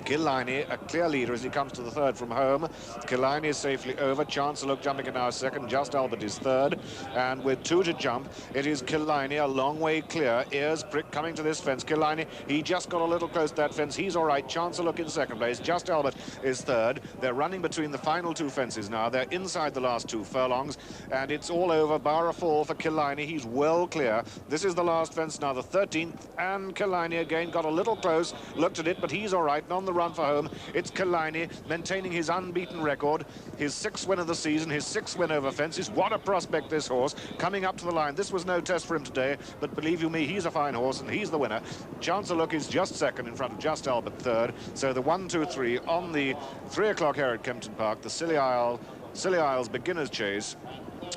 Killiney, a clear leader as he comes to the third from home. Killiney is safely over. Chancellor jumping in now second. Just Albert is third. And with 2 to jump, it is Killiney a long way clear. Ears Prick coming to this fence. Killiney, he just got a little close to that fence. He's all right. Chancellor in second place. Just Albert is third. They're running between the final 2 fences now. They're inside the last 2 furlongs. And it's all over. Bar a fall for Killiney. He's well clear. This is the last fence now, the 13th. And Killiney again got a little close. Looked at it, but he's all right. And on the run for home, it's Killiney maintaining his unbeaten record, his 6th win of the season, his 6th win over fences. What a prospect, this horse, coming up to the line. This was no test for him today, but believe you me, he's a fine horse and he's the winner. Chancellor is just second in front of Just Albert third. So the 1, 2, 3 on the 3 o'clock here at Kempton Park. The Scilly Isles Beginner's Chase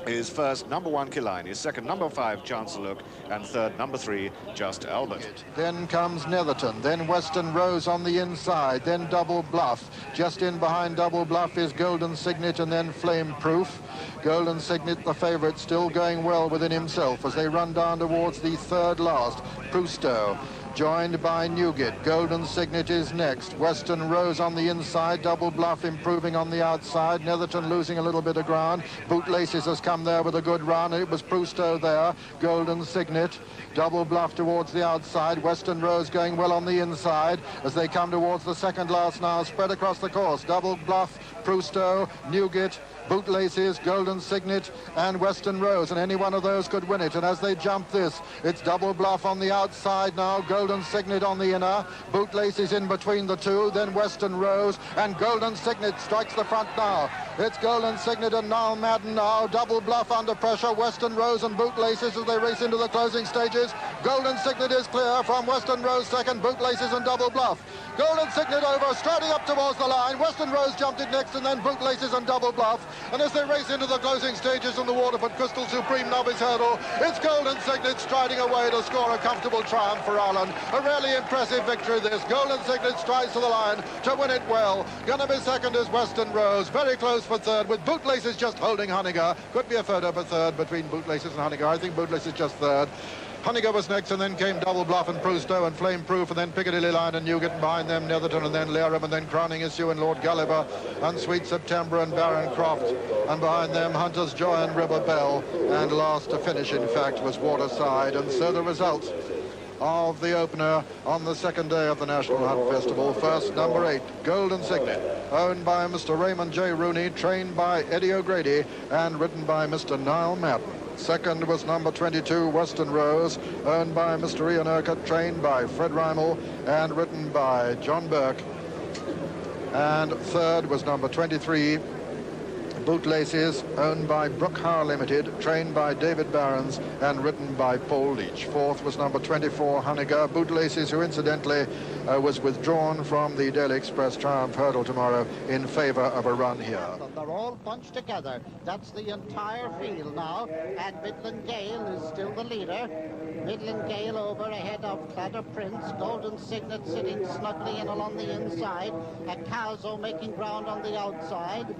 is first, number 1, Killiney, second, number 5, Chancellor, and third, number 3, Just Albert. Then comes Netherton, then Western Rose on the inside, then Double Bluff. Just in behind Double Bluff is Golden Signet and then Flame Proof. Golden Signet, the favourite, still going well within himself as they run down towards the third last. Prousto, joined by Newgate. Golden Signet is next. Western Rose on the inside. Double Bluff improving on the outside. Netherton losing a little bit of ground. Bootlaces has come there with a good run. It was Prousto there. Golden Signet. Double Bluff towards the outside. Western Rose going well on the inside as they come towards the second last now. Spread across the course. Double Bluff, Prousto, Newgate, Bootlaces, Golden Signet and Western Rose, and any one of those could win it. And as they jump this, it's Double Bluff on the outside now, Golden Signet on the inner, Bootlaces in between the 2, then Western Rose, and Golden Signet strikes the front now. It's Golden Signet and Niall Madden now. Double Bluff under pressure. Western Rose and Bootlaces as they race into the closing stages. Golden Signet is clear from Western Rose second, Bootlaces and Double Bluff. Golden Signet over, striding up towards the line. Western Rose jumped it next, and then Bootlaces and Double Bluff. And as they race into the closing stages on the Waterford Crystal Supreme Novice Hurdle, it's Golden Signet striding away to score a comfortable triumph for Ireland. A really impressive victory this. Golden Signet strides to the line to win it well. Gonna be second is Western Rose. Very close for third, with Bootlaces just holding Honeygar. Could be a photo for third between Bootlaces and Honeygar. I think Bootlaces just third. Honeygar was next, and then came Double Bluff and Prousto and Flame Proof, and then Piccadilly Line and Newgate, and behind them Netherton, and then Lerum, and then crowning issue and Lord Gulliver and Sweet September and Baron Croft, and behind them Hunter's Joy and River Bell, and last to finish, in fact, was Waterside. And so the result of the opener on the second day of the National Hunt Festival. First, number 8, Golden Signet, owned by Mr. Raymond J. Rooney, trained by Eddie O'Grady, and ridden by Mr. Niall Madden. Second was number 22, Western Rose, owned by Mr. Ian Urquhart, trained by Fred Rymel, and ridden by John Burke. And third was number 23, Bootlaces, owned by Brookhire Limited, trained by David Barons and ridden by Paul Leach. Fourth was number 24, Honeygar. Bootlaces, who incidentally was withdrawn from the Daily Express Triumph Hurdle tomorrow in favour of a run here. They're all bunched together. That's the entire field now, and Midland Gale is still the leader. Midland Gale over ahead of Cladder Prince. Golden Signet sitting snugly in along the inside. And Calzo making ground on the outside.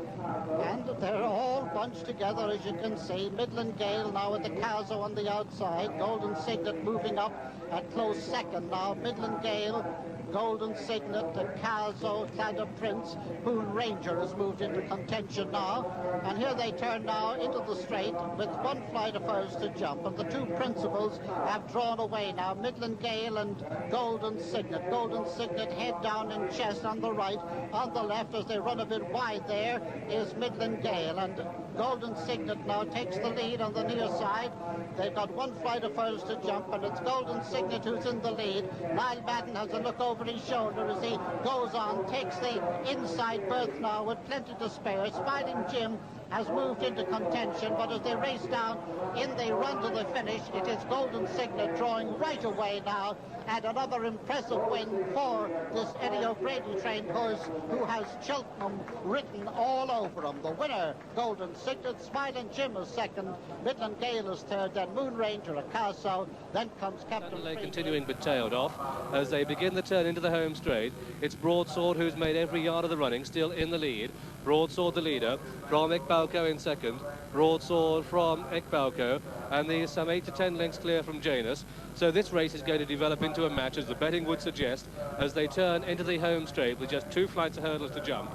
And they're all bunched together, as you can see. Midland Gale now with the Calzo on the outside. Golden Signet moving up at close second now. Midland Gale, Golden Signet, the Calzo, Cladder Prince. Moon Ranger has moved into contention now. And here they turn now into the straight with one flight of foes to jump. And the 2 principals have drawn away now. Midland Gale and Golden Signet. Golden Signet head down in chest on the right. On the left, as they run a bit wide there, is Midland Gale. And Golden Signet now takes the lead on the near side. They've got one flight of foes to jump, and it's Golden Signet who's in the lead. Niall Madden has a look over his shoulder as he goes on, takes the inside berth now with plenty to spare. Smiling Jim has moved into contention, but as they race down in the run to the finish, it is Golden Signet drawing right away now, and another impressive win for this Eddie O'Grady trained horse who has Cheltenham written all over him. The winner, Golden Signet. Smiling Jim is second, Midland Gale is third, then Moon Ranger, Acaso, then comes Captain Freeman. Continuing but tailed off as they begin the turn into the home straight. It's Broadsword who's made every yard of the running, still in the lead. Broadsword the leader, from Ekbalko in second, Broadsword from Ekbalko, and there's some 8 to 10 lengths clear from Janus. So this race is going to develop into a match, as the betting would suggest, as they turn into the home straight with just 2 flights of hurdles to jump.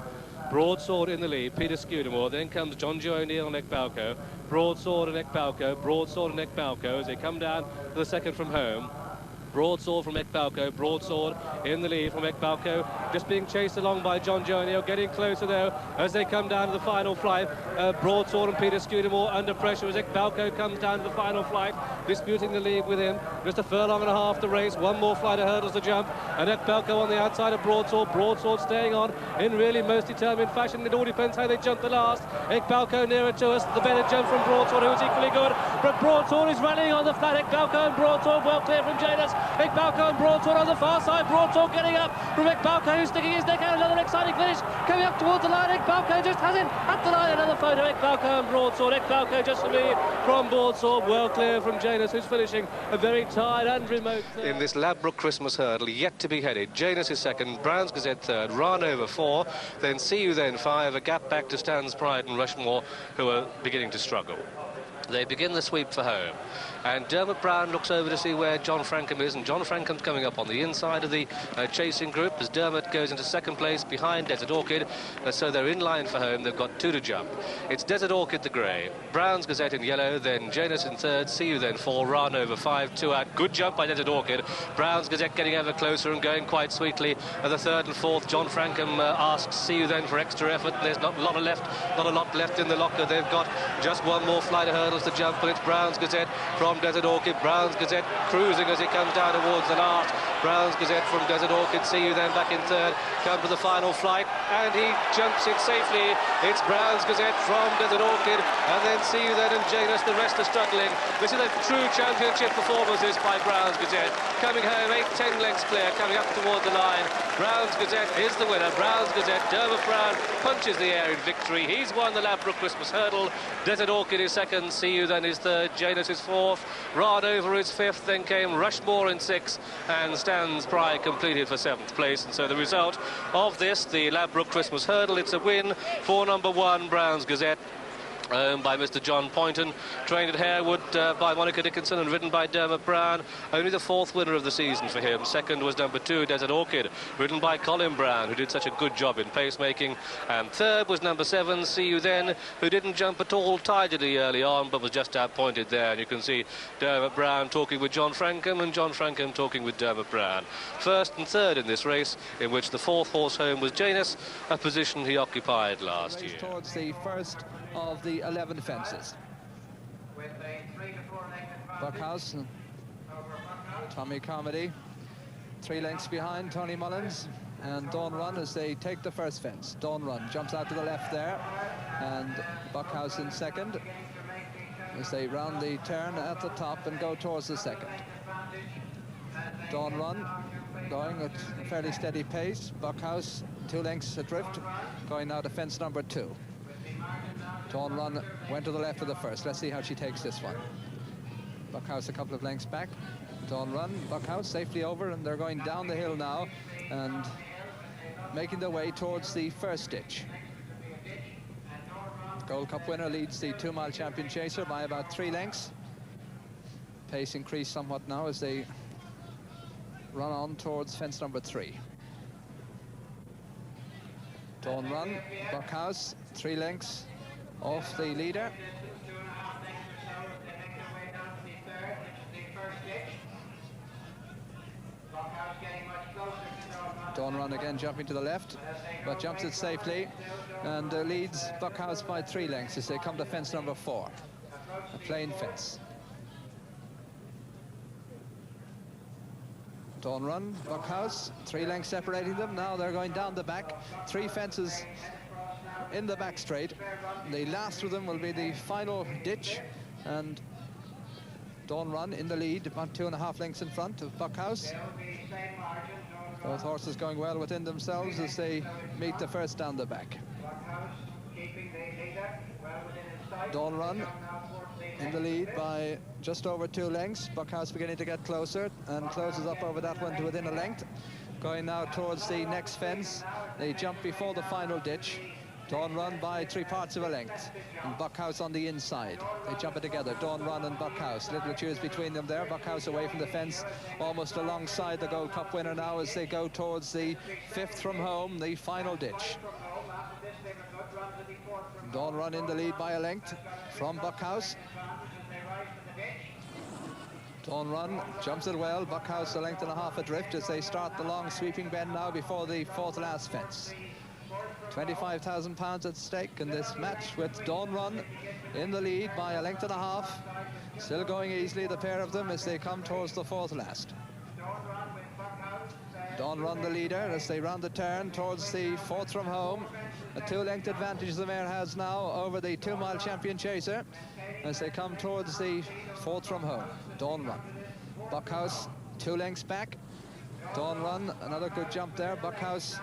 Broadsword in the lead, Peter Scudamore, then comes John Joe O'Neill and Ekbalko, Broadsword and Ekbalko, Broadsword and Ekbalko as they come down to the second from home. Broadsword from Ekbalko, Broadsword in the lead from Ekbalko, just being chased along by John Joe O'Neill, getting closer though as they come down to the final flight. Broadsword and Peter Scudamore under pressure as Ekbalko comes down to the final flight, disputing the lead with him. Just a furlong and a half to race, 1 more flight of hurdles to jump, and Ekbalko on the outside of Broadsword. Broadsword staying on in really most determined fashion. It all depends how they jump the last. Ekbalko nearer to us, the better jump from Broadsword, who's equally good, but Broadsword is running on the flat. Ekbalko and Broadsword well clear from Janus. Ekbalko and Broadsword on the far side. Broadsword getting up from Ekbalko, who's sticking his neck out. Another exciting finish coming up towards the line. Ekbalko just has him at the line. Another photo. Ekbalko and Broadsword. Ekbalko just for me from Broadsword, well clear from Janus, who's finishing a very tired and remote third. In this Ladbroke Christmas hurdle, yet to be headed. Janus is second, Brown's Gazette third, Ryanair 4, then See You Then 5, a gap back to Stan's Pride and Rushmore, who are beginning to struggle. They begin the sweep for home, and Dermot Brown looks over to see where John Frankham is, and John Frankham's coming up on the inside of the chasing group as Dermot goes into second place behind Desert Orchid, so they're in line for home. They've got 2 to jump. It's Desert Orchid the grey, Brown's Gazette in yellow, then Janus in third, See You Then 4, Run over 5, 2 out. Good jump by Desert Orchid. Brown's Gazette getting ever closer and going quite sweetly at the third and fourth. John Frankham asks See You Then for extra effort. There's not a lot left in the locker. They've got just 1 more flight of hurdles to jump, but it's Brown's Gazette from Desert Orchid. Brown's Gazette cruising as he comes down towards the last. Brown's Gazette from Desert Orchid. See You Then back in third, come to the final flight, and he jumps it safely. It's Brown's Gazette from Desert Orchid, and then See You Then and Janus. The rest are struggling. This is a true championship performance, this by Brown's Gazette, coming home 8-10 lengths clear, coming up toward the line. Brown's Gazette is the winner. Brown's Gazette, Dermot Brown punches the air in victory. He's won the Ladbroke Christmas Hurdle. Desert Orchid is second, See You Then is third, Janus is fourth, Radover is fifth, then came Rushmore in sixth, and Stan's Pride completed for 7th place. And so the result of this, the Ladbroke Christmas Hurdle, it's a win for number 1, Brown's Gazette, owned by Mr. John Poynton, trained at Harewood by Monica Dickinson and ridden by Dermot Brown. Only the 4th winner of the season for him. Second was number 2, Desert Orchid, ridden by Colin Brown, who did such a good job in pacemaking. And third was number 7, See You Then, who didn't jump at all tidily early on, but was just outpointed there. And you can see Dermot Brown talking with John Frankham, and John Frankham talking with Dermot Brown. First and third in this race, in which the 4th horse home was Janus, a position he occupied last year. Towards the first of the 11 fences. Buckhouse and Tommy Carmody 3 lengths behind Tony Mullins and Dawn Run as they take the first fence. Dawn Run jumps out to the left there, and Buckhouse in second as they round the turn at the top and go towards the second. Dawn Run going at a fairly steady pace. Buckhouse 2 lengths adrift, going now to fence number 2. Dawn Run went to the left of the first. Let's see how she takes this one. Buckhouse a couple of lengths back. Dawn Run, Buckhouse safely over, and they're going down the hill now and making their way towards the first ditch. Gold Cup winner leads the 2-mile champion chaser by about 3 lengths. Pace increased somewhat now as they run on towards fence number 3. Dawn Run, Buckhouse, 3 lengths off the leader. Dawn Run again jumping to the left, but jumps it safely and leads Buckhouse by 3 lengths as they come to fence number 4, a plain fence. Dawn Run, Buckhouse, 3 lengths separating them. Now they're going down the back, 3 fences in the back straight. The last of them will be the final ditch, and Dawn Run in the lead, about 2.5 lengths in front of Buckhouse. Both horses going well within themselves as they meet the first down the back. Dawn Run in the lead by just over 2 lengths. Buckhouse beginning to get closer and closes up over that one to within a length. Going now towards the next fence. They jump before the final ditch. Dawn Run by 3/4 of a length. And Buckhouse on the inside. They jump it together, Dawn Run and Buckhouse. Little cheers between them there. Buckhouse away from the fence, almost alongside the Gold Cup winner now as they go towards the 5th from home, the final ditch. Dawn Run in the lead by a length from Buckhouse. Dawn Run jumps it well. Buckhouse a length and a half adrift as they start the long sweeping bend now before the 4th last fence. £25,000 at stake in this match, with Dawn Run in the lead by a length and a half. Still going easily, the pair of them, as they come towards the 4th last. Dawn Run the leader as they round the turn towards the 4th from home. A 2-length advantage the mare has now over the 2-mile champion Chaser as they come towards the 4th from home. Dawn Run. Buckhouse 2 lengths back. Dawn Run, another good jump there. Buckhouse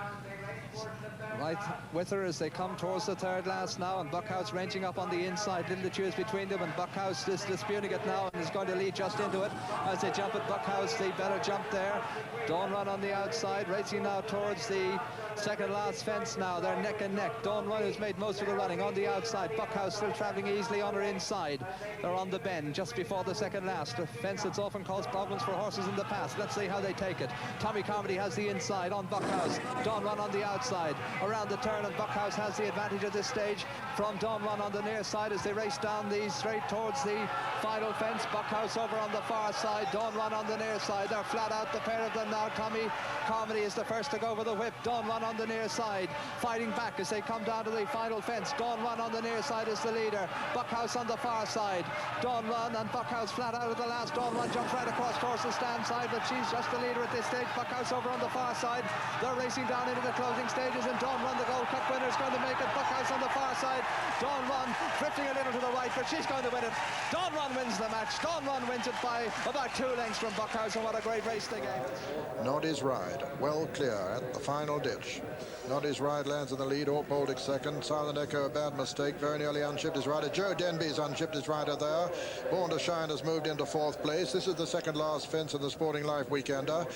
right with her as they come towards the 3rd last now, and Buckhouse ranging up on the inside. Little cheers between them, and Buckhouse is disputing it now and is going to lead just into it as they jump at Buckhouse. The better jump there. Dawn Run on the outside, racing now towards the 2nd last fence now. They're neck and neck. Dawn Run has made most of the running on the outside. Buckhouse still travelling easily on her inside. They're on the bend just before the 2nd last. A fence that's often caused problems for horses in the past. Let's see how they take it. Tommy Carmody has the inside on Buckhouse. Dawn Run on the outside. Around the turn, and Buckhouse has the advantage at this stage from Dawn Run on the near side as they race down the straight towards the final fence. Buckhouse over on the far side. Dawn Run on the near side. They're flat out, the pair of them now. Tommy Carmody is the first to go over the whip. Dawn Run on the near side, fighting back as they come down to the final fence. Dawn Run on the near side is the leader. Buckhouse on the far side. Dawn Run and Buckhouse flat out at the last. Dawn Run jumps right across towards the stand side, but she's just the leader at this stage. Buckhouse over on the far side. They're racing down into the closing stages, and Dawn Run, the Gold Cup winner, is going to make it. Buckhouse on the far side. Dawn Run drifting a little to the right, but she's going to win it. Dawn Run wins the match. Dawn Run wins it by about 2 lengths from Buckhouse, and what a great race they gave. Not His Ride, well clear at the final ditch. Not His Ride lands in the lead. Orp Baltic second. Silent Echo, a bad mistake. Very nearly unshipped his rider. Joe Denby's unshipped his rider there. Born to Shine has moved into 4th place. This is the 2nd last fence in the Sporting Life Weekender.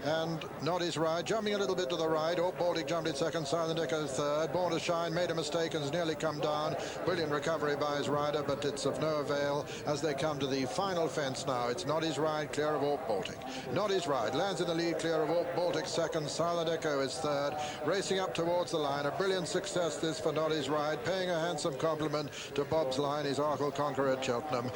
And Not His Ride jumping a little bit to the right. Orp Baltic jumped in 2nd. Silent Echo 3rd. Born to Shine made a mistake and has nearly come down. Brilliant recovery by his rider, but it's of no avail as they come to the final fence now. It's Not His Ride clear of Orp Baltic. Not His Ride lands in the lead clear of Orp Baltic 2nd. Silent Echo is 3rd. Racing up towards the line. A brilliant success this for Not His Ride, paying a handsome compliment to Bob's Line, his Arkle conqueror at Cheltenham.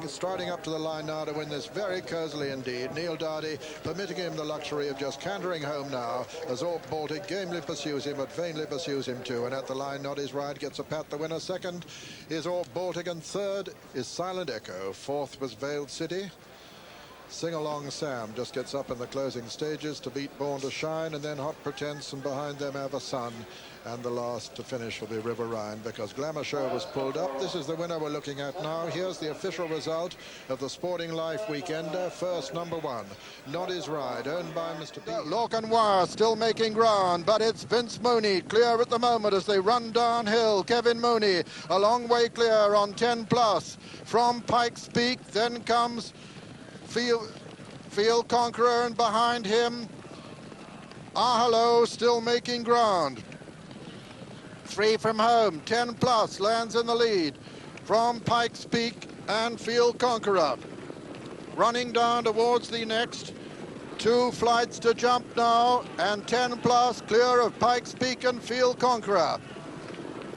Striding up to the line now to win this very cosily indeed. Neil Dardy permitting him the luxury of just cantering home now as Orp Baltic gamely pursues him, but vainly pursues him too. And at the line, Not His Ride gets a pat. The winner. 2nd is Orp Baltic, and 3rd is Silent Echo. 4th was Veiled City. Sing Along Sam just gets up in the closing stages to beat Born to Shine, and then Hot Pretense, and behind them Ever Sun. And the last to finish will be River Rhine, because Glamour Show was pulled up. This is the winner we're looking at now. Here's the official result of the Sporting Life Weekender. First, number 1, Not His Ride, owned by Mr. B. Lorcan still making ground, but it's Vince Mooney clear at the moment as they run downhill. Kevin Mooney a long way clear on 10 plus from Pikes Peak. Then comes Field Conqueror, and behind him Hello still making ground. 3 from home, 10 plus lands in the lead from Pikes Peak and Field Conqueror. Running down towards the next 2 flights to jump now, and 10 plus clear of Pikes Peak and Field Conqueror.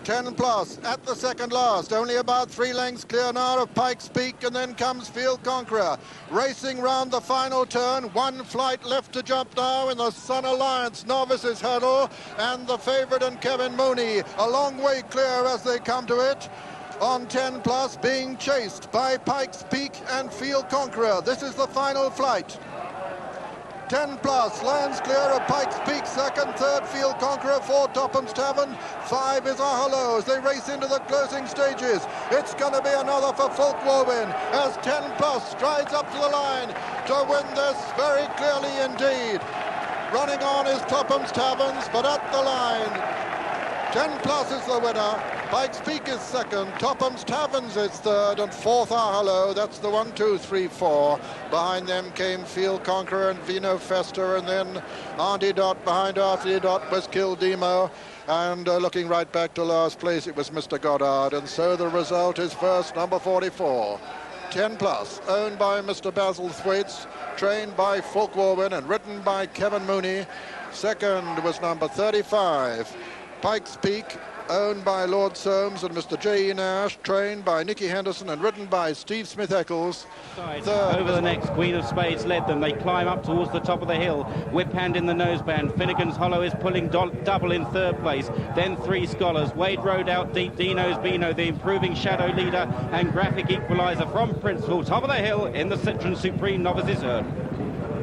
10 plus at the 2nd last, only about 3 lengths clear now of Pikes Peak, and then comes Field Conqueror racing round the final turn. 1 flight left to jump now in the Sun Alliance Novices Hurdle, and the favourite and Kevin Mooney a long way clear as they come to it on 10 plus, being chased by Pikes Peak and Field Conqueror. This is the final flight. 10 plus lands clear of Pikes Peak 2nd, 3rd Field Conqueror, 4 Topham's Tavern, 5 is Hello as they race into the closing stages. It's going to be another for Fulk Warwin as 10 plus strides up to the line to win this very clearly indeed. Running on is Topham's Taverns, but at the line 10 plus is the winner. Pikes Peak is 2nd, Topham's Taverns is 3rd, and 4th Hello. That's the 1, 2, 3, 4. Behind them came Field Conqueror and Vino Festa, and then Auntie Dot. Behind Auntie Dot was Kildemo. And looking right back to last place, it was Mr. Goddard. And so the result is first, number 44. 10 plus, owned by Mr. Basil Thwaites, trained by Fulk Warwin and written by Kevin Mooney. Second was number 35, Pikes Peak, owned by Lord Soames and Mr. J.E. Nash, trained by Nicky Henderson and written by Steve Smith-Eccles. Over the next, Queen of Spades led them. They climb up towards the top of the hill. Whip Hand in the noseband. Finnegan's Hollow is pulling double in third place. Then Three Scholars. Wade Road out deep. Dino's Beano, the improving shadow leader, and Graphic Equalizer from Princeville. Top of the hill in the Citroen Supreme Novices Hurdle.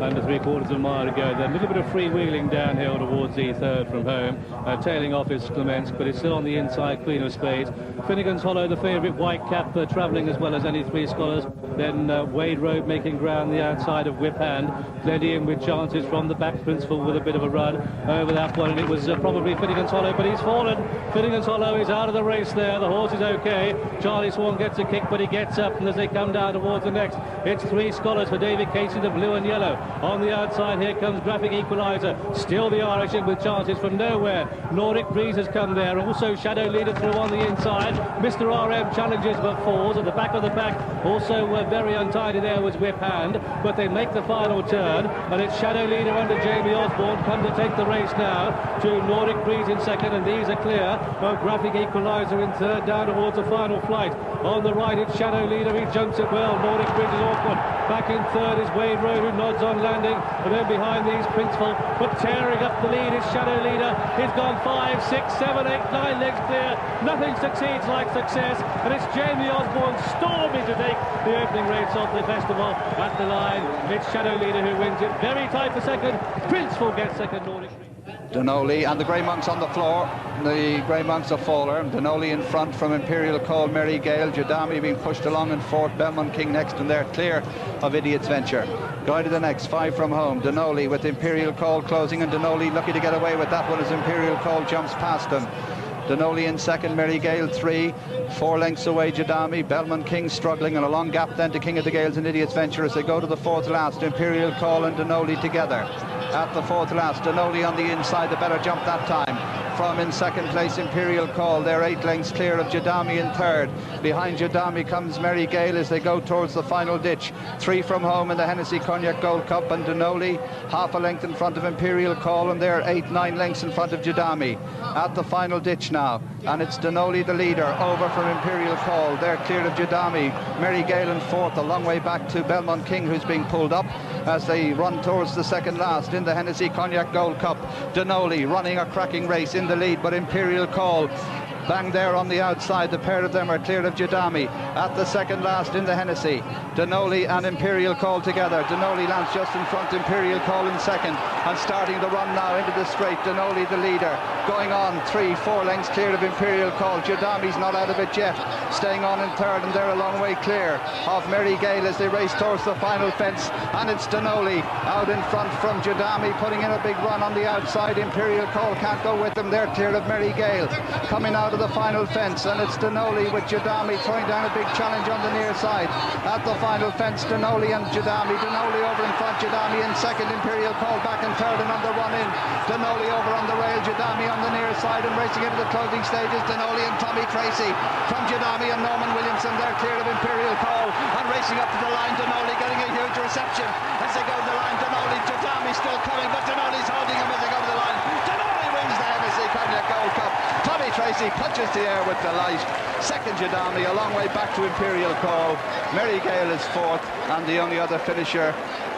Under 3/4 of a mile to go. Then a little bit of freewheeling downhill towards the third from home. Tailing off is Clement's, but it's still on the inside, Queen of Spades. Finnegan's Hollow, the favourite, White Cap, travelling as well as any Three Scholars. Then Wade Road making ground the outside of Whip Hand. Plenty in with chances from the back. Princeville with a bit of a run over that one, and it was probably Finnegan's Hollow, but he's fallen. Finnegan's Hollow is out of the race there. The horse is okay. Charlie Swan gets a kick, but he gets up, and as they come down towards the next, it's Three Scholars for David Casey, the blue and yellow. On the outside, here comes Graphic Equalizer. Still the Irish in with chances from nowhere. Nordic Breeze has come there. Also Shadow Leader through on the inside. Mr. RM challenges but falls. At the back of the pack, also very untidy there was Whip Hand. But they make the final turn, and it's Shadow Leader under Jamie Osborne come to take the race now to Nordic Breeze in second, and these are clear of Graphic Equalizer in third down towards the final flight. On the right, it's Shadow Leader. He jumps it well. Nordic Breeze is awkward. Back in third is Wade Road, who nods on landing. And then behind these, Princeville, but tearing up the lead is Shadow Leader. He's gone 5, 6, 7, 8, 9 legs clear. Nothing succeeds like success, and it's Jamie Osborne storming to take the opening race of the festival. At the line, it's Shadow Leader who wins it. Very tight for second. Princeville gets second. Nordic. Denoli and the Grey Monks on the floor. The Grey Monks are faller. Denoli in front from Imperial Call, Mary Gale. Jadami being pushed along in fourth. Belmont King next, and they're clear of Idiot's Venture. Going to the next, 5 from home. Denoli with Imperial Call closing, and Denoli lucky to get away with that one as Imperial Call jumps past him. Denoli in second, Mary Gale 3, 4 lengths away Jadami. Belmont King struggling, and a long gap then to King of the Gales and Idiot's Venture as they go to the fourth last. Imperial Call and Denoli together. At the fourth last, Denoli on the inside, the better jump that time. From in second place, Imperial Call. They're 8 lengths clear of Jadami in third. Behind Jadami comes Mary Gale as they go towards the final ditch. 3 from home in the Hennessy Cognac Gold Cup, and Denoli half a length in front of Imperial Call, and they're 8, 9 lengths in front of Jadami. At the final ditch now, and it's Denoli the leader, over from Imperial Call. They're clear of Jadami. Mary Gale in fourth, a long way back to Belmont King, who's being pulled up as they run towards the second last in the Hennessy Cognac Gold Cup. Denoli running a cracking race in the lead, but Imperial Call bang there on the outside. The pair of them are clear of Jadami. At the second last in the Hennessy, Denoli and Imperial Call together. Denoli lands just in front, Imperial Call in second, and starting the run now into the straight. Denoli the leader, going on 3, 4 lengths clear of Imperial Call. Jadami's not out of it yet, staying on in third, and they're a long way clear of Mary Gale as they race towards the final fence, and it's Denoli out in front from Jadami, putting in a big run on the outside. Imperial Call can't go with them. They're clear of Mary Gale. Coming out of the final fence, and it's Denoli with Jadami throwing down a big challenge on the near side. At the final fence, Denoli and Jadami. Denoli over in front, Jadami in second, Imperial Call back in third, and on the run in, Denoli over on the rail, Jadami on the near side, and racing into the closing stages, Denoli and Tommy Tracy from Jadami and Norman Williamson. They're clear of Imperial Call, and racing up to the line, Denoli getting a huge reception as they go to the line. Denoli, Jadami still coming, but Denoli's holding him as they go to the line. Denoli wins the Hennessy Cognac Gold Cup. Tommy Tracy punches the air with delight. Second Jadami, a long way back to Imperial Call. Mary Gale is fourth, and the only other finisher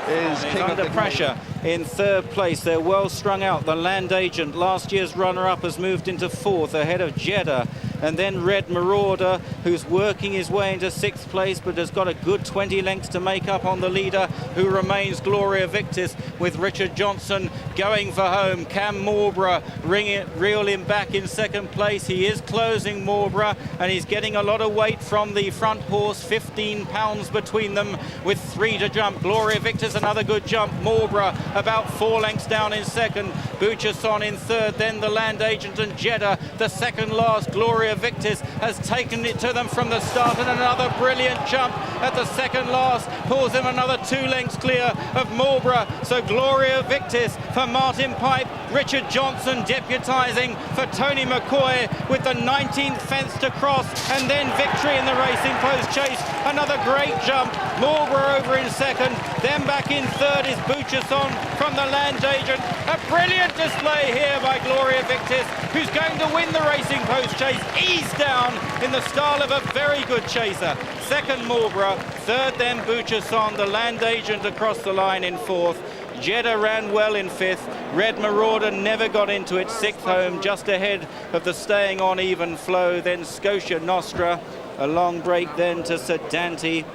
is King under of the pressure in third place. They're well strung out. The Land Agent, last year's runner-up, has moved into fourth ahead of Jeddah. And then Red Marauder, who's working his way into sixth place, but has got a good 20 lengths to make up on the leader, who remains Gloria Victis, with Richard Johnson going for home. Cam Marlborough reel him back in second place. He is closing Marlborough, and he's getting a lot of weight from the front horse, 15 pounds between them, with 3 to jump. Gloria Victis, another good jump. Marlborough about 4 lengths down in second. Buchasson in third, then the Land Agent and Jeddah, the second last. Gloria Victis has taken it to them from the start, and another brilliant jump at the second last pulls him another 2 lengths clear of Marlborough. So Gloria Victis for Martin Pipe, Richard Johnson deputising for Tony McCoy with the 19th fence to cross, and then victory in the Racing Post Chase. Another great jump. Marlborough over in second, then back in third is Buchasson from the Land Agent. A brilliant display here by Gloria Victis, who's going to win the Racing Post Chase, ease down in the style of a very good chaser. Second Marlborough, third then Buchasson, the Land Agent across the line in fourth. Jeddah ran well in fifth. Red Marauder never got into it, sixth home, just ahead of the staying on even flow. Then Scotia Nostra, a long break then to Sedante.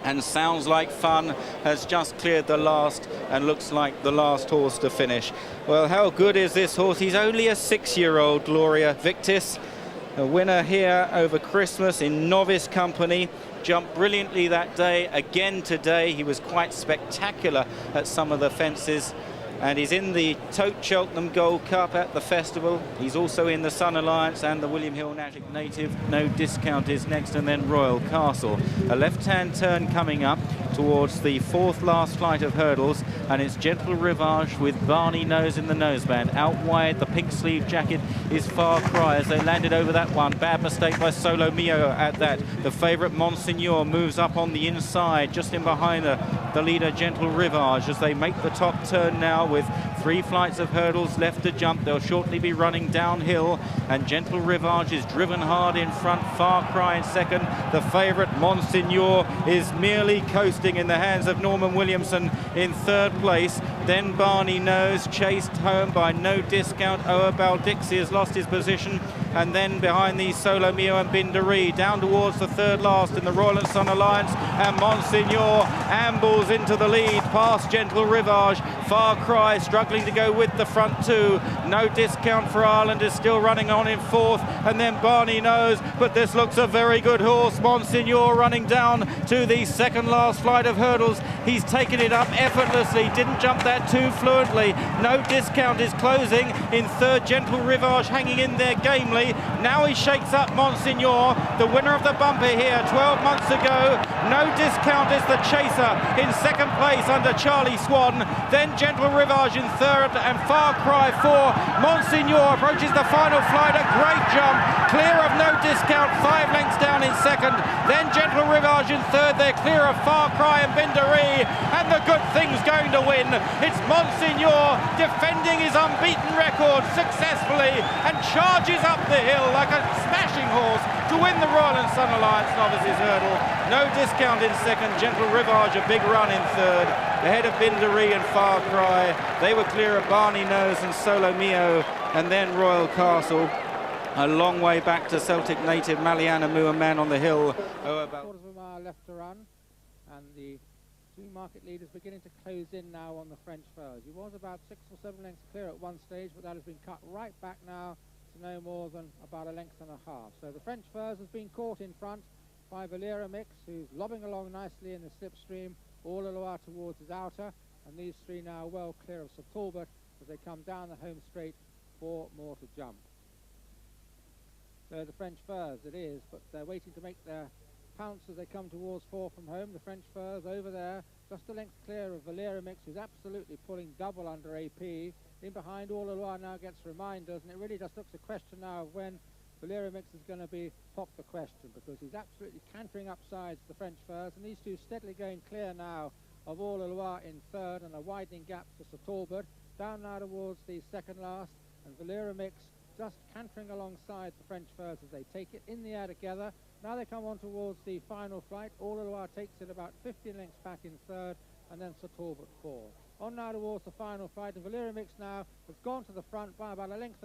And Sounds Like Fun has just cleared the last and looks like the last horse to finish. Well, how good is this horse? He's only a 6-year-old, Gloria Victis. A winner here over Christmas in novice company. Jumped brilliantly that day. Again today, he was quite spectacular at some of the fences. And he's in the Cheltenham Gold Cup at the festival. He's also in the Sun Alliance and the William Hill Native. No Discount is next, and then Royal Castle. A left-hand turn coming up towards the fourth last flight of hurdles, and it's Gentle Rivage with Barney Nose in the noseband. Out wide, the pink sleeve jacket is Far Cry as they landed over that one. Bad mistake by Solo Mio at that. The favourite Monsignor moves up on the inside, just in behind the leader Gentle Rivage as they make the top turn now with 3 flights of hurdles left to jump. They'll shortly be running downhill, and Gentle Rivage is driven hard in front. Far Cry in second. The favourite Monsignor is merely coasting in the hands of Norman Williamson in third place. Then Barney Nose, chased home by No Discount. Oa Baldixi has lost his position, and then behind these Solo Mio and Bindari down towards the third last in the Royal and Sun Alliance, and Monsignor ambles into the lead past Gentle Rivage. Far Cry struggling to go with the front two. No Discount for Ireland is still running on in fourth, and then Barney Nose, but this looks a very good horse. Monsignor running down to the second last flight of hurdles. He's taken it up effortlessly, didn't jump that too fluently. No Discount is closing in third. Gentle Rivage hanging in there gamely. Now he shakes up Monsignor, the winner of the bumper here 12 months ago. No Discount is the chaser in second place under Charlie Swan. Then Gentle Rivage in third, and Far Cry four. Monsignor approaches the final flight. A great jump, clear of No Discount, 5 lengths down in second. Then Gentle Rivage in third. They're clear of Far Cry and Bindari, and the good thing's going to win. It's Monsignor defending his unbeaten record successfully and charges up the hill like a smashing horse to win the Royal and Sun Alliance Novices Hurdle. No Discount in second. Gentle Rivage a big run in third, ahead of Bindari and Far Cry. They were clear of Barney Nose and Solo Mio, and then Royal Castle. A long way back to Celtic native Maliana Muaman on the hill. About quarter of a mile left to run, and the 2 market leaders beginning to close in now on the French Furs. He was about 6 or 7 lengths clear at one stage, but that has been cut right back now to no more than about 1.5 lengths. So the French Furs has been caught in front by Valera Mix, who's lobbing along nicely in the slipstream, all the way towards his outer, and these 3 now well clear of Sir Talbot as they come down the home straight, 4 more to jump. So the French Furs it is, but they're waiting to make their pounce as they come towards 4 from home. The French Furs over there, just a length clear of Valera Mix, who's absolutely pulling double under AP. In behind, All the Loire now gets reminders, and it really just looks a question now of when Valera Mix is going to be popped the question, because he's absolutely cantering upsides the French Furs, and these 2 steadily going clear now of All the Loire in third, and a widening gap to Sir Talbot. Down now towards the second last, and Valera Mix just cantering alongside the French Furs as they take it in the air together. Now they come on towards the final flight. All the Loire takes it about 15 lengths back in third, and then Sir Talbot 4. On now towards the final flight, and Valera Mix now has gone to the front by about 1.5 lengths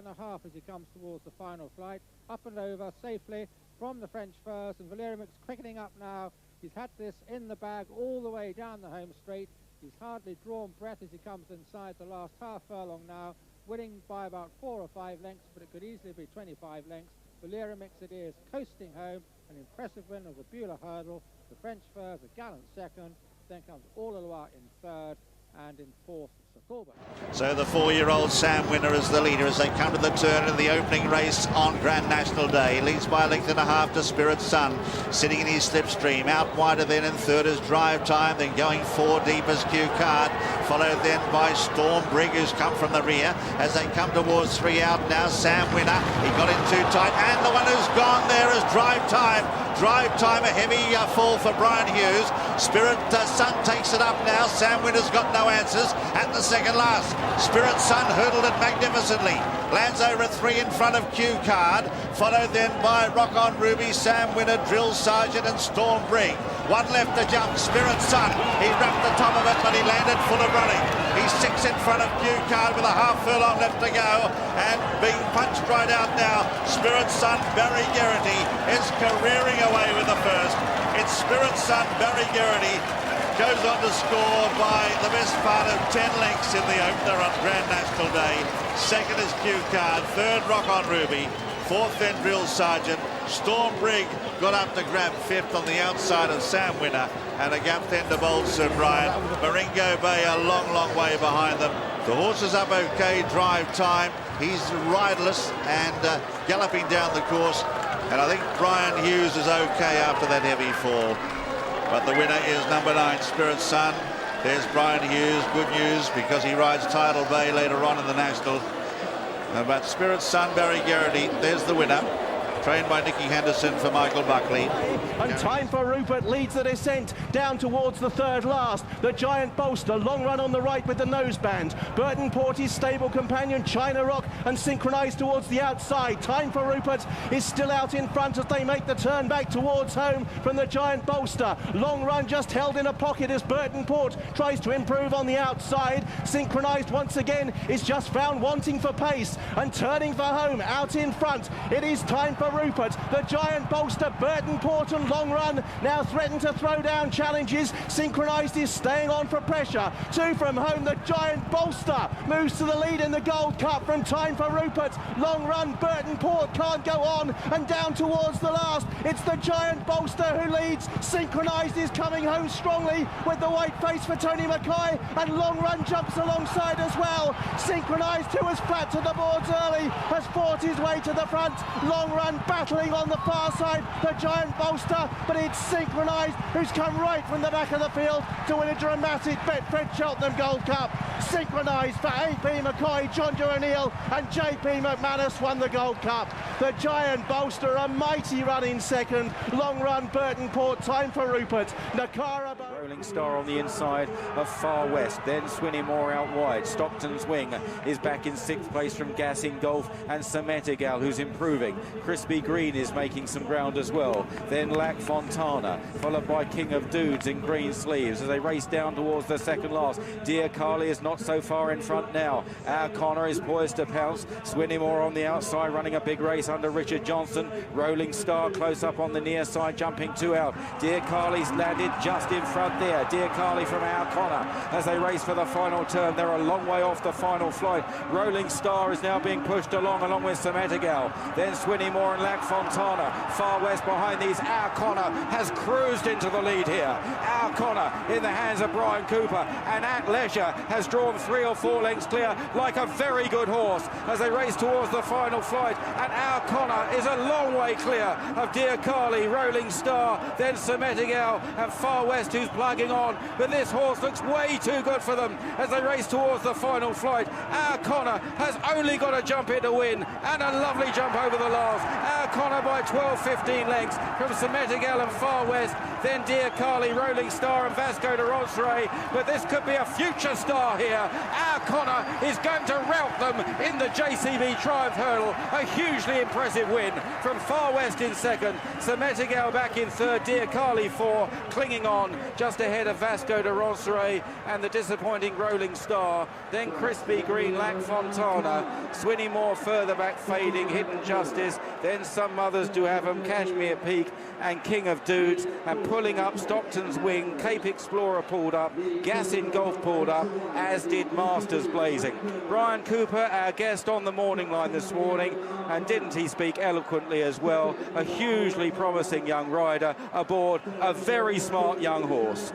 as he comes towards the final flight. Up and over safely from the French Furs, and Valera Mix quickening up now. He's had this in the bag all the way down the home straight. He's hardly drawn breath as he comes inside the last half furlong now, winning by about 4 or 5 lengths, but it could easily be 25 lengths. Valera Mix it is, coasting home, an impressive win of the Beulah Hurdle. The French Furs a gallant second, then comes All the Loire in third, and in fourth So the 4-year-old Sam Winner is the leader as they come to the turn in the opening race on Grand National Day. Leads by a length and a half to Spirit Sun, sitting in his slipstream. Out wider then in third is Drive Time, then going 4 deep as Q Card, followed then by Storm Brig, who's come from the rear. As they come towards 3 out now, Sam Winner, he got in too tight, and the one who's gone there is Drive Time. Drive Time, a heavy fall for Brian Hughes. Spirit Sun takes it up now. Sam Winner's got no answers at the second last. Spirit Sun hurdled it magnificently. Lands over at 3 in front of Q Card, followed then by Rock On Ruby, Sam Winner, Drill Sergeant and Storm Brig. 1 left to jump, Spirit Sun. He wrapped the top of it, but he landed full of running. He's 6 in front of Q Card with a half furlong left to go, and being punched right out now, Spirit Sun, Barry Geraghty is careering away with the first. It's Spirit Sun, Barry Geraghty goes on to score by the best part of 10 lengths in the opener on Grand National Day. Second is Q Card, third Rock On Ruby, fourth then Drill Sergeant. Storm Brig got up to grab fifth on the outside of Sam Winner, and a gap then to Bold Sir Brian. Maringo Bay a long way behind them. The horse is up okay, Drive Time. He's riderless and galloping down the course, and I think Brian Hughes is okay after that heavy fall. But the winner is number 9, Spirit Sun. There's Brian Hughes, good news, because he rides Tidal Bay later on in the National. But Spirit Sun, Barry Geraghty, there's the winner. Trained by Nicky Henderson for Michael Buckley. And Time for Rupert leads the descent down towards the third last. The Giant Bolster, long run on the right with the noseband. Burton Porty's stable companion, China Rock, and synchronized towards the outside. Time for Rupert is still out in front as they make the turn back towards home from the Giant Bolster. Long run just held in a pocket as Burton Port tries to improve on the outside. Synchronized once again is just found wanting for pace and turning for home out in front. It is Time for Rupert. The Giant Bolster, Burton Port and Long Run now threaten to throw down challenges. Synchronized is staying on for pressure. 2 from home. The Giant Bolster moves to the lead in the Gold Cup from Time for Rupert. Long Run, Burton Port can't go on, and down towards the last. It's the Giant Bolster who leads. Synchronized is coming home strongly with the white face for Tony Mackay, and Long Run jumps alongside as well. Synchronized, who was flat to the boards early, has fought his way to the front. Long Run battling on the far side, the Giant Bolster, but it's Synchronized who's come right from the back of the field to win a dramatic Betfred Cheltenham Gold Cup. Synchronized for AP McCoy, John O'Neill and JP McManus won the Gold Cup. The Giant Bolster, a mighty run in second. Long Run, Burton Port, Time for Rupert. Nakara Rolling Star on the inside of Far West, then Swinney out wide. Stockton's Wing is back in 6th place from Gas in Golf, and Sametigal, who's improving. Crispy Green is making some ground as well. Then Lac Fontana, followed by King of Dudes in green sleeves as they race down towards the second last. Dear Carly is not so far in front now. Our Connor is poised to pounce. Swinney on the outside, running a big race under Richard Johnson. Rolling Star close up on the near side, jumping 2 out. Dear Carly's landed just in front there. Dear Carly from Our Connor as they race for the final turn. They're a long way off the final flight. Rolling Star is now being pushed along with Sametigal. Then Swinney and Lac Fontana. Far West behind these. Our Connor has cruised into the lead here. Our Connor in the hands of Brian Cooper, and At Leisure has drawn 3 or 4 lengths clear like a very good horse as they race towards the final flight. And Our Connor is a long way clear of Dear Carly, Rolling Star, then Sametigal and Far West who's plugging on. But this horse looks way too good for them as they race towards the final flight. Our Connor has only got to jump in to win, and a lovely jump over the last. Our Connor by 12-15 lengths from Sametigal and Far West, then Dear Carly, Rolling Star and Vasco de Ronsray. But this could be a future star here. Our Connor is going to rout them in the JCB Triumph Hurdle. A hugely impressive win from Far West in second. Sametigal back in third. Dear Carly 4, clinging on just ahead of Vasco de Ronsray and the disappointing Rolling Star. Then Crispy Green, Lac Fontana. Swinney further back, fading. Hidden Justice. Then Some Others Do Have 'Em, Cashmere Peak and King of Dudes, and pulling up Stockton's Wing. Cape Explorer pulled up, Gas in Golf pulled up, as did Masters Blazing. Brian Cooper, our guest on the morning line this morning, and didn't he speak eloquently as well? A hugely promising young rider aboard a very smart young horse.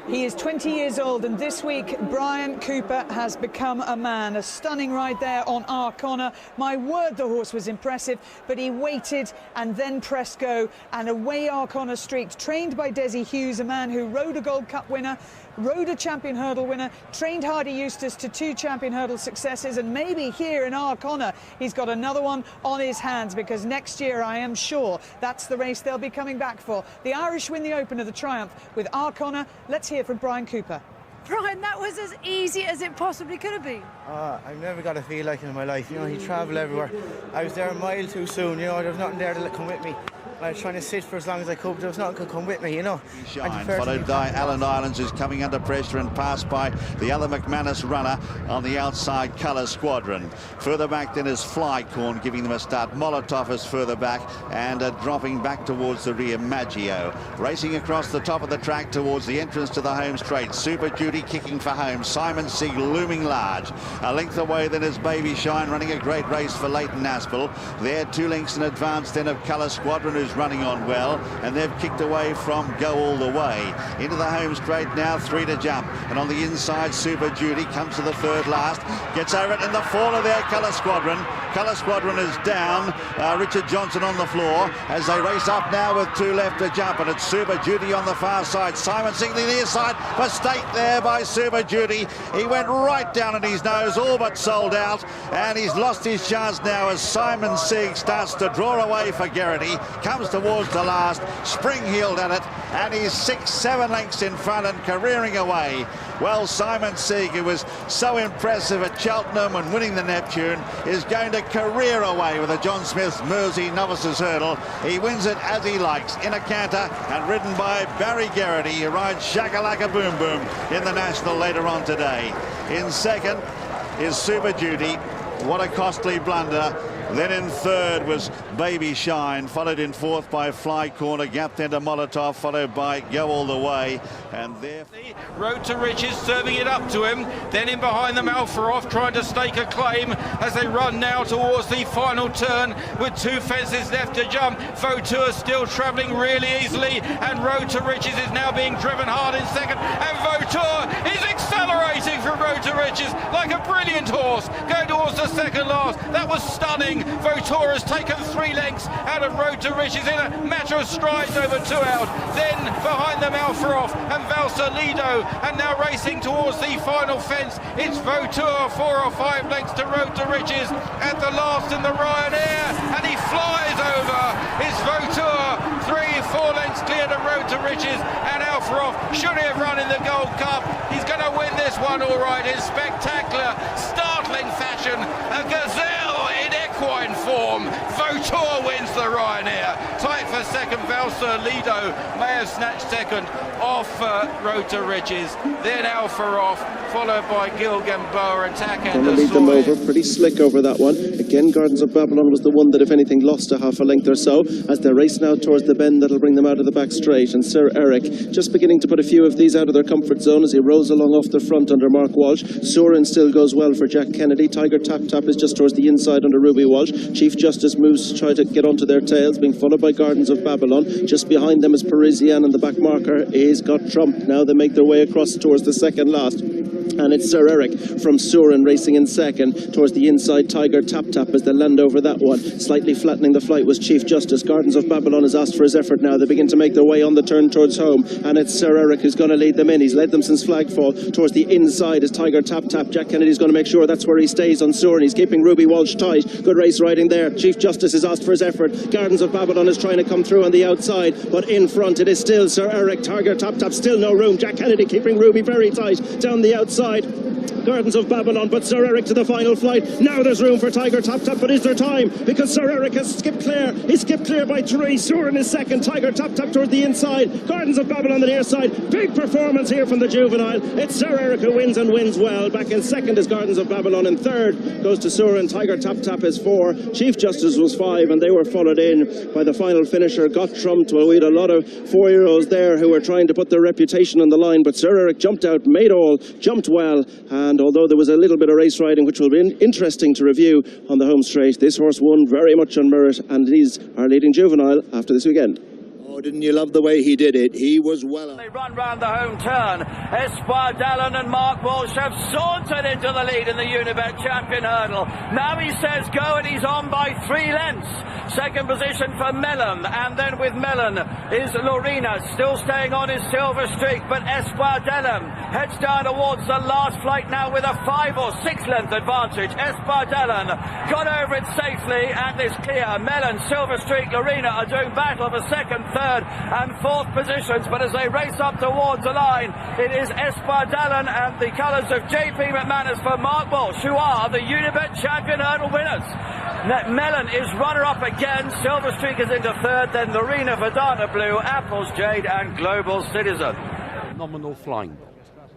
He is 20 years old, and this week Brian Cooper has become a man. A stunning ride there on Arkona. My word, the horse was impressive, but he waited and then pressed go, and away Arkona streaked, trained by Desi Hughes, a man who rode a Gold Cup winner, rode a Champion Hurdle winner, trained Hardy Eustace to 2 Champion Hurdle successes, and maybe here in Arkona he's got another one on his hands, because next year I am sure that's the race they'll be coming back for. The Irish win the Open of the Triumph with Arkona. Let's hear from Brian Cooper. Brian, that was as easy as it possibly could have been. I've never got a feel like it in my life. You know, he travelled everywhere. I was there a mile too soon, you know, there was nothing there to come with me. I was trying to sit for as long as I could, but there was nothing could come with me, you know. Shine, followed by Alan Islands, who's coming under pressure and passed by the other McManus runner on the outside, Colour Squadron. Further back then is Flycorn, giving them a start. Molotov is further back and dropping back towards the rear, Maggio. Racing across the top of the track towards the entrance to the home straight. Super Duty kicking for home. Simon Sieg looming large. A length away then is Baby Shine, running a great race for Leighton Aspel. They're 2 lengths in advance then of Colour Squadron, who's running on well, and they've kicked away from Go All the Way. Into the home straight now, 3 to jump, and on the inside Super Duty comes to the 3rd last, gets over it in the faller there, Colour Squadron. Colour Squadron is down, Richard Johnson on the floor as they race up now with 2 left to jump, and it's Super Duty on the far side. Simon Sieg the near side, mistake there by Super Duty. He went right down at his nose, all but sold out, and he's lost his chance now as Simon Sieg starts to draw away for Geraghty. Comes towards the last, spring-heeled at it, and he's 6-7 lengths in front and careering away. Well, Simon Sieg, who was so impressive at Cheltenham and winning the Neptune, is going to career away with a John Smith's Mersey Novices Hurdle. He wins it as he likes, in a canter, and ridden by Barry Geraghty, who rides Shakalaka Boom Boom in the National later on today. In second is Super Duty. What a costly blunder. Then in 3rd was Baby Shine, followed in 4th by Flycorn, gap then to Molotov, followed by Go All the Way, and there Road to Riches serving it up to him, then in behind them Alfaroff trying to stake a claim as they run now towards the final turn with 2 fences left to jump. Vautour still travelling really easily, and Road to Riches is now being driven hard in second, and Vautour is accelerating from Road to Riches like a brilliant horse, going towards the 2nd last. That was stunning. Vautour has taken 3 lengths out of Road to Riches in a matter of strides over 2 out. Then behind them Alfaroff and Valsalido, and now racing towards the final fence. It's Vautour 4 or 5 lengths to Road to Riches at the last in the Ryanair, and he flies over. It's Vautour 3-4 lengths clear to Road to Riches, and Alfaroff should he have run in the Gold Cup. He's going to win this one all right in spectacular, startling fashion. A gazelle in equine form. Vautour wins the Ryanair. Tight for second, Valsalido may have snatched second off Road to Riches. Then Alfaroff, followed by Gil Gamboa and Takender. Lead them over, pretty slick over that one. Again, Gardens of Babylon was the one that, if anything, lost a half a length or so as they race now towards the bend that'll bring them out of the back straight. And Sir Eric just beginning to put a few of these out of their comfort zone as he rolls along off the front under Mark Walsh. Sorin still goes well for Jack Kennedy. Tiger Tap Tap is just towards the inside under Ruby Walsh. Chief Justice moves to try to get onto their tails, being followed by Gardens of Babylon. Just behind them is Parisian, and the back marker is Got Trump. Now they make their way across towards the 2nd last. And it's Sir Eric from Surin racing in second towards the inside. Tiger Tap Tap as they land over that one. Slightly flattening the flight was Chief Justice. Gardens of Babylon has asked for his effort now. They begin to make their way on the turn towards home, and it's Sir Eric who's going to lead them in. He's led them since Flagfall. Towards the inside is Tiger Tap Tap. Jack Kennedy's going to make sure that's where he stays on Surin. He's keeping Ruby Walsh tight. Good race riding there. Chief Justice has asked for his effort. Gardens of Babylon is trying to come through on the outside, but in front it is still Sir Eric. Tiger Tap Tap, still no room. Jack Kennedy keeping Ruby very tight down the outside. Gardens of Babylon, but Sir Eric to the final flight. Now there's room for Tiger Tap Tap, but is there time? Because Sir Eric has skipped clear. He skipped clear by 3. Surin is second. Tiger Tap Tap toward the inside. Gardens of Babylon on the near side. Big performance here from the Juvenile. It's Sir Eric who wins and wins well. Back in second is Gardens of Babylon, and 3rd goes to Surin. Tiger Tap Tap is 4. Chief Justice was 5, and they were followed in by the final finisher, Got Trump. Well, we had a lot of 4-year-olds there who were trying to put their reputation on the line, but Sir Eric jumped out, made all, jumped well, and although there was a little bit of race riding, which will be interesting to review on the home straight, this horse won very much on merit, and he's our leading Juvenile after this weekend. didn't you love the way he did it? He was well. They run round the home turn. Espadellen and Mark Walsh have sauntered into the lead in the Unibet Champion Hurdle. Now he says go, and he's on by 3 lengths. Second position for Mellon, and then with Mellon is Lorena, still staying on his silver streak, but Espadellen heads down towards the last flight now with a 5 or 6 length advantage. Espadellen got over it safely and is clear. Mellon, silver streak, Lorena are doing battle for second, third and fourth positions, but as they race up towards the line, it is Espadellen and the colours of JP McManus for Mark Walsh, who are the Unibet Champion Hurdle winners. Mellon is runner-up again, silver streak is into third, then Lorena, Verdana Blue, Apples Jade and Global Citizen. Nominal Flying Bolt,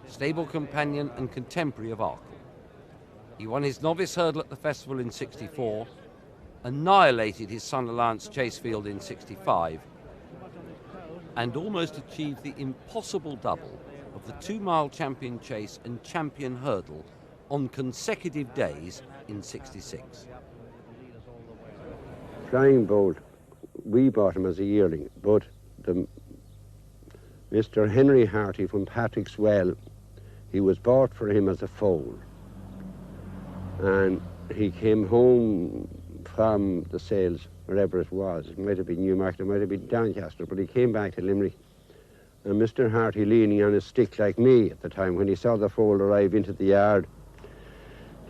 stable companion and contemporary of Arkle. He won his Novice Hurdle at the festival in '64, annihilated his Sun Alliance Chase field in '65, and almost achieved the impossible double of the 2-mile champion chase and champion hurdle on consecutive days in '66. Flying Bolt, we bought him as a yearling, but Mr. Henry Harty from Patrick's Well, he was bought for him as a foal. And he came home from the sales, wherever it was. It might have been Newmarket, it might have been Doncaster, but he came back to Limerick. And Mr. Harty, leaning on his stick like me at the time, when he saw the foal arrive into the yard,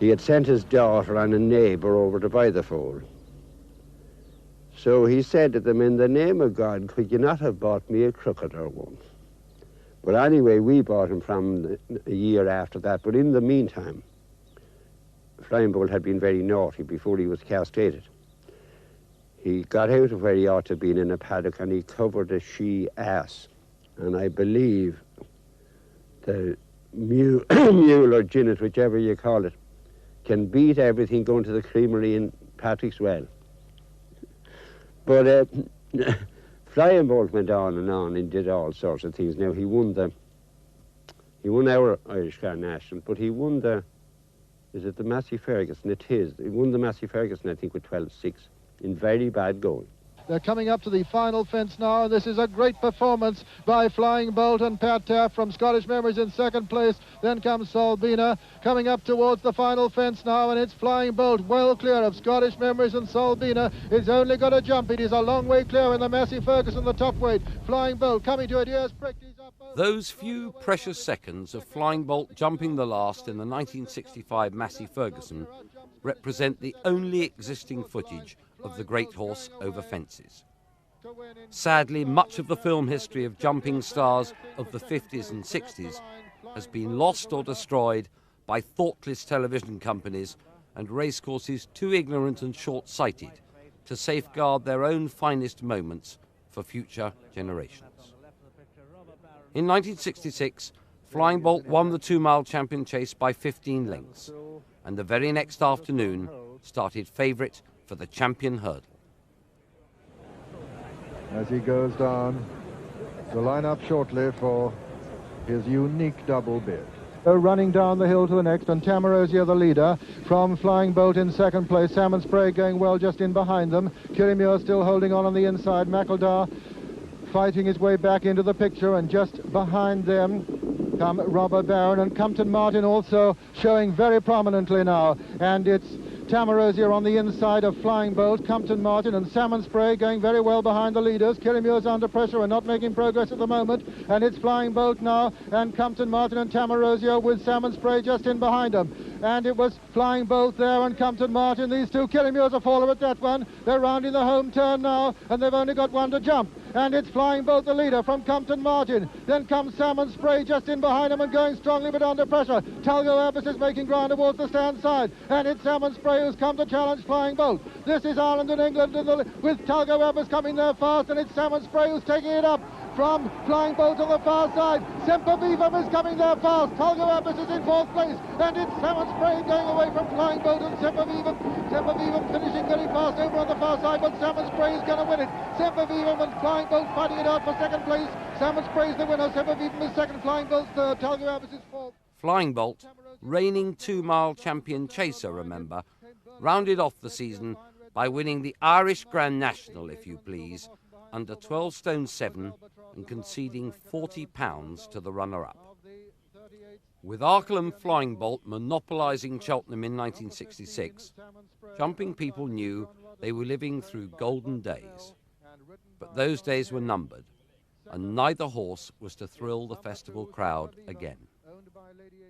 he had sent his daughter and a neighbour over to buy the foal. So he said to them, in the name of God, could you not have bought me a crocodile one? But anyway, we bought him from a year after that. But in the meantime, Flying Bolt had been very naughty before he was castrated. He got out of where he ought to have been in a paddock, and he covered a she-ass. And I believe the mule or ginnet, whichever you call it, can beat everything going to the creamery in Patrick's Well. But Flying Bolt went on and did all sorts of things. Now he won our Irish Grand National, but he won is it the Massey Ferguson? It is. He won the Massey Ferguson, I think, with 12.6 in very bad going. They're coming up to the final fence now, and this is a great performance by Flying Bolt and Pat Taft from Scottish Memories in second place. Then comes Solbina coming up towards the final fence now, and it's Flying Bolt well clear of Scottish Memories, and Solbina is only got to jump. It is a long way clear in the Massey Ferguson, the top weight. Flying Bolt coming to it, here's Prick. Those few precious seconds of Flying Bolt jumping the last in the 1965 Massey Ferguson represent the only existing footage of the great horse over fences. Sadly, much of the film history of jumping stars of the 50s and 60s has been lost or destroyed by thoughtless television companies and racecourses too ignorant and short-sighted to safeguard their own finest moments for future generations. In 1966, Flying Bolt won the 2-mile champion chase by 15 lengths, and the very next afternoon started favourite for the champion hurdle. As he goes down, to line up shortly for his unique double bid. Running down the hill to the next, and Tamarosia the leader from Flying Bolt in second place. Salmon Spray going well just in behind them. Kirrimure still holding on the inside. McEldaw fighting his way back into the picture, and just behind them come Robert Barron, and Compton Martin also showing very prominently now. And it's Tamarosia on the inside of Flying Bolt, Compton Martin and Salmon Spray going very well behind the leaders. Kirrimure's under pressure and not making progress at the moment, and it's Flying Bolt now, and Compton Martin and Tamarosia with Salmon Spray just in behind them. And it was Flying Bolt there and Compton Martin. These two, Kirrimure's a faller at that one. They're rounding the home turn now, and they've only got one to jump. And it's Flying Bolt the leader from Compton Martin. Then comes Salmon Spray just in behind him and going strongly but under pressure. Talgo Abbas is making ground towards the stand side, and it's Salmon Spray who's come to challenge Flying Bolt. This is Ireland and England with Talgo Abbas coming there fast, and it's Salmon Spray who's taking it up from Flying Bolt on the far side. Semper Vivum is coming there fast. Talgo Abbas is in fourth place, and it's Salmon Spray going away from Flying Bolt and Semper Vivum. Semper Vivum finishing very fast over on the far side, but Salmon Spray is going to win it. Semper Vivum and Flying Bolt fighting it out for second place. Salmon Spray is the winner. Semper Vivum is second. Flying Bolt's third. Talgo Abbas is fourth. Flying Bolt, reigning 2-mile champion chaser, remember, rounded off the season by winning the Irish Grand National, if you please, under 12 stone 7 and conceding £40 to the runner-up. With Arkle and Flying Bolt monopolising Cheltenham in 1966, jumping people knew they were living through golden days. But those days were numbered, and neither horse was to thrill the festival crowd again. Owned by Lady